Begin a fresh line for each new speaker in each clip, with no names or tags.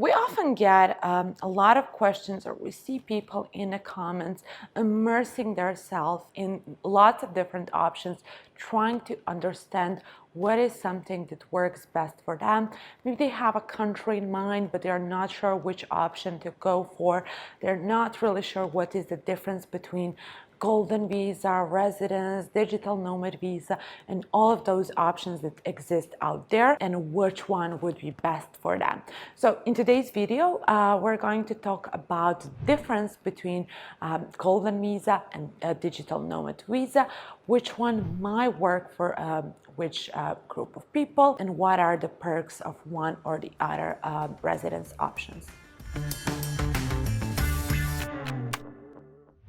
We often get a lot of questions, or we see people in the comments immersing themselves in lots of different options, trying to understand what is something that works best for them. Maybe they have a country in mind, but they're not sure which option to go for. They're not really sure what is the difference between golden visa, residence, digital nomad visa, and all of those options that exist out there, and which one would be best for them. So in today's video, we're going to talk about the difference between golden visa and digital nomad visa, which one might work for which group of people, and what are the perks of one or the other residence options.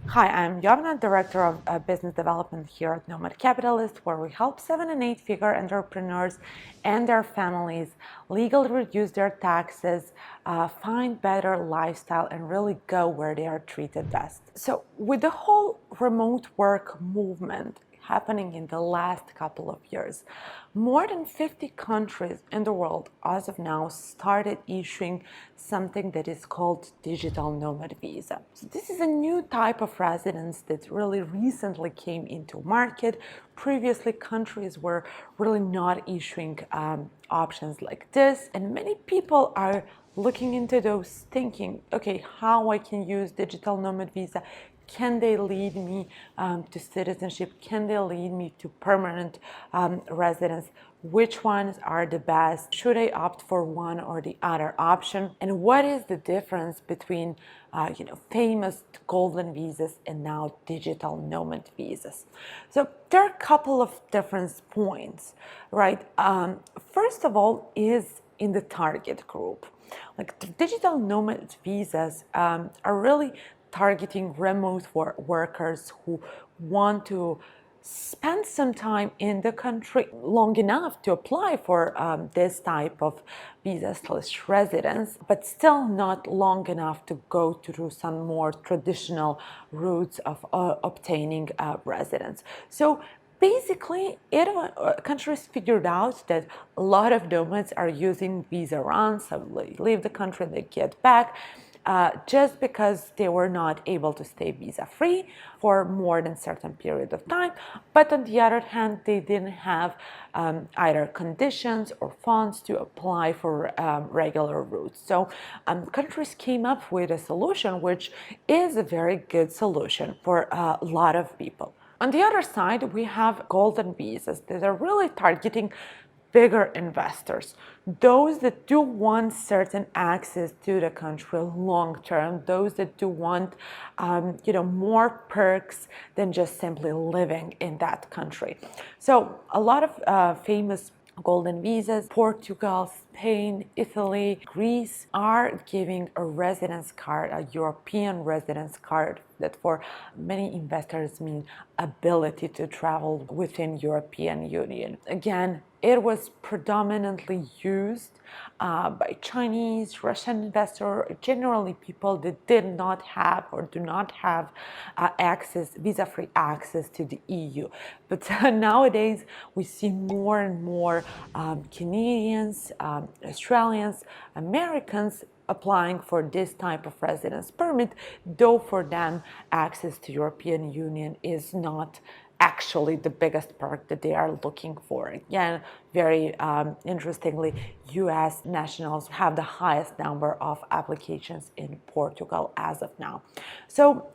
Hi, I'm Jovana, Director of Business Development here at Nomad Capitalist, where we help 7- and 8-figure entrepreneurs and their families legally reduce their taxes, find better lifestyle, and really go where they are treated best. So with the whole remote work movement happening in the last couple of years, more than 50 countries in the world as of now started issuing something that is called digital nomad visa. So this is a new type of residence that really recently came into market. Previously, countries were really not issuing options like this, and many people are looking into those, thinking, okay, how I can use digital nomad visa. Can they lead me to citizenship? Can they lead me to permanent residence? Which ones are the best? Should I opt for one or the other option? And what is the difference between famous golden visas and now digital nomad visas? So there are a couple of different points, right? First of all is in the target group. Like the digital nomad visas are really targeting remote workers who want to spend some time in the country long enough to apply for this type of visa/residence, but still not long enough to go through some more traditional routes of obtaining residence. So basically, countries figured out that a lot of nomads are using visa runs, so they leave the country, they get back, just because they were not able to stay visa-free for more than a certain period of time. But on the other hand, they didn't have either conditions or funds to apply for regular routes. So countries came up with a solution, which is a very good solution for a lot of people. On the other side, we have golden visas that are really targeting bigger investors, those that do want certain access to the country long term, those that do want more perks than just simply living in that country. So a lot of famous golden visas, Portugal, Spain, Italy, Greece, are giving a residence card, a European residence card, that for many investors mean ability to travel within European Union. Again, it was predominantly used by Chinese, Russian investors, generally people that did not have or do not have visa-free access to the EU. But nowadays, we see more and more Canadians, Australians, Americans applying for this type of residence permit, though for them access to European Union is not actually the biggest perk that they are looking for. Again, very interestingly, US nationals have the highest number of applications in Portugal as of now. So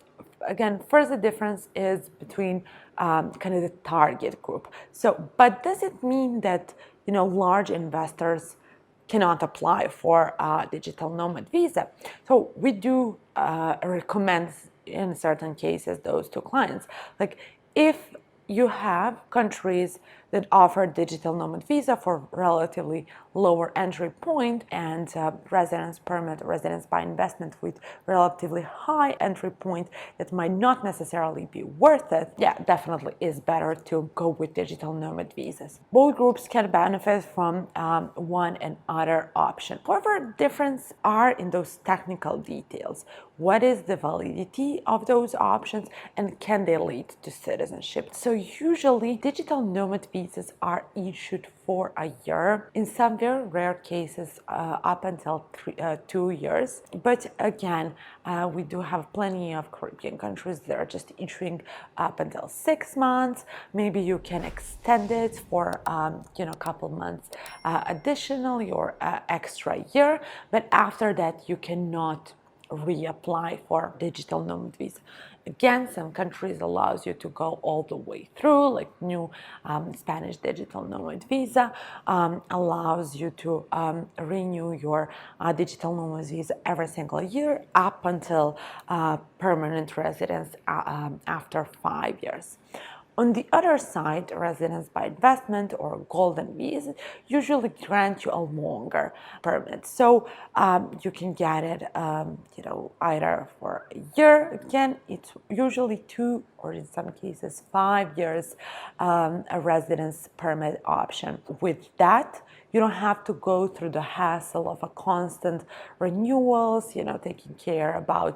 again, first the difference is between kind of the target group. So, but does it mean that large investors cannot apply for a digital nomad visa? So we do recommend in certain cases those to clients. Like if you have countries that offer digital nomad visa for relatively lower entry point and residence permit, residence by investment with relatively high entry point that might not necessarily be worth it, yeah, definitely is better to go with digital nomad visas. Both groups can benefit from one and other option. However, difference are in those technical details. What is the validity of those options, and can they lead to citizenship? So usually digital nomad visas are issued for a year, in some very rare cases up until 2 years. But again, we do have plenty of Caribbean countries that are just issuing up until 6 months. Maybe you can extend it for a couple months additionally, or extra year, but after that you cannot reapply for digital nomad visa. Again, some countries allows you to go all the way through, like new Spanish digital nomad visa allows you to renew your digital nomad visa every single year up until permanent residence after 5 years. On the other side, residence by investment or golden visa usually grant you a longer permit. So you can get it, either for a year. Again, it's usually 2 or in some cases 5 years a residence permit option. With that, you don't have to go through the hassle of a constant renewals, taking care about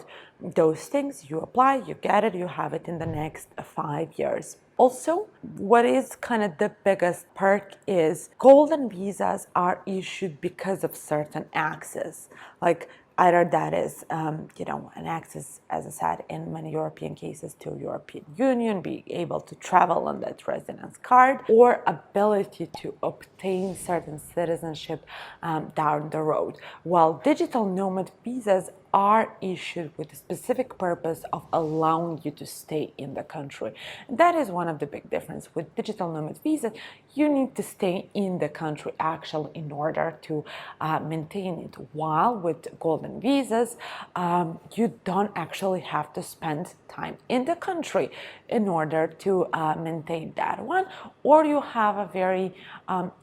those things. You apply, you get it, you have it in the next 5 years. Also, what is kind of the biggest perk is golden visas are issued because of certain access. Like either that is, an access, as I said, in many European cases to European Union, being able to travel on that residence card, or ability to obtain certain citizenship down the road. While digital nomad visas are issued with the specific purpose of allowing you to stay in the country. And that is one of the big differences. With digital nomad visa, you need to stay in the country actually in order to maintain it. While with golden visas, you don't actually have to spend time in the country in order to maintain that one, or you have a very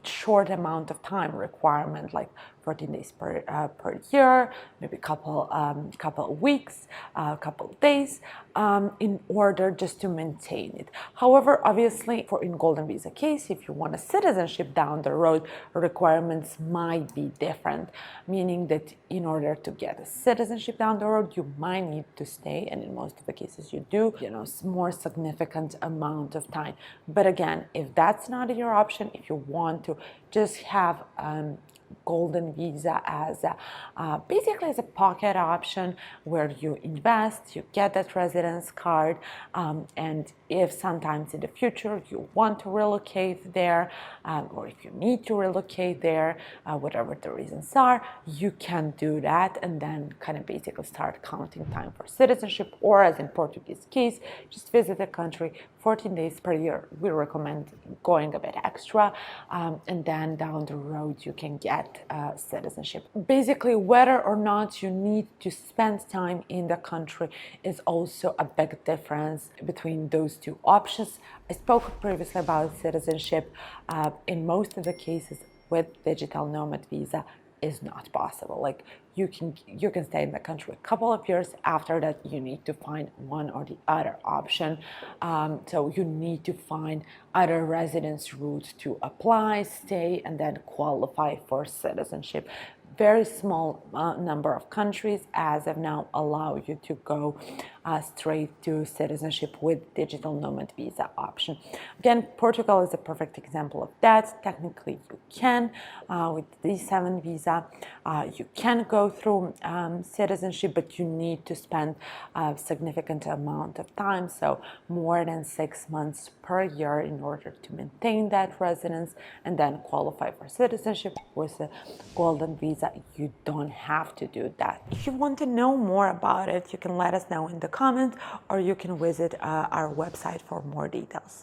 short amount of time requirement, like 14 days per year, maybe a couple of weeks, a couple of days, in order just to maintain it. However, obviously, for in golden visa case, if you want a citizenship down the road, requirements might be different, meaning that in order to get a citizenship down the road, you might need to stay, and in most of the cases you do, more significant amount of time. But again, if that's not your option, if you want to just have golden visa as basically as a pocket option where you invest, you get that residence card, and if sometimes in the future you want to relocate there, or if you need to relocate there, whatever the reasons are, you can do that and then kind of basically start counting time for citizenship, or as in Portuguese case, just visit the country 14 days per year. We recommend going a bit extra, and then down the road you can get citizenship. Basically, whether or not you need to spend time in the country is also a big difference between those two options. I spoke previously about citizenship. In most of the cases with digital nomad visa, is not possible. Like you can stay in the country a couple of years. After that, you need to find one or the other option. So you need to find other residence route to apply, stay, and then qualify for citizenship. Very small number of countries as of now allow you to go straight to citizenship with digital nomad visa option. Again, Portugal is a perfect example of that. Technically, you can with the D7 visa, you can go through citizenship, but you need to spend a significant amount of time, so more than 6 months per year, in order to maintain that residence and then qualify for citizenship. With a golden visa, you don't have to do that. If you want to know more about it, you can let us know in the comments, or you can visit our website for more details.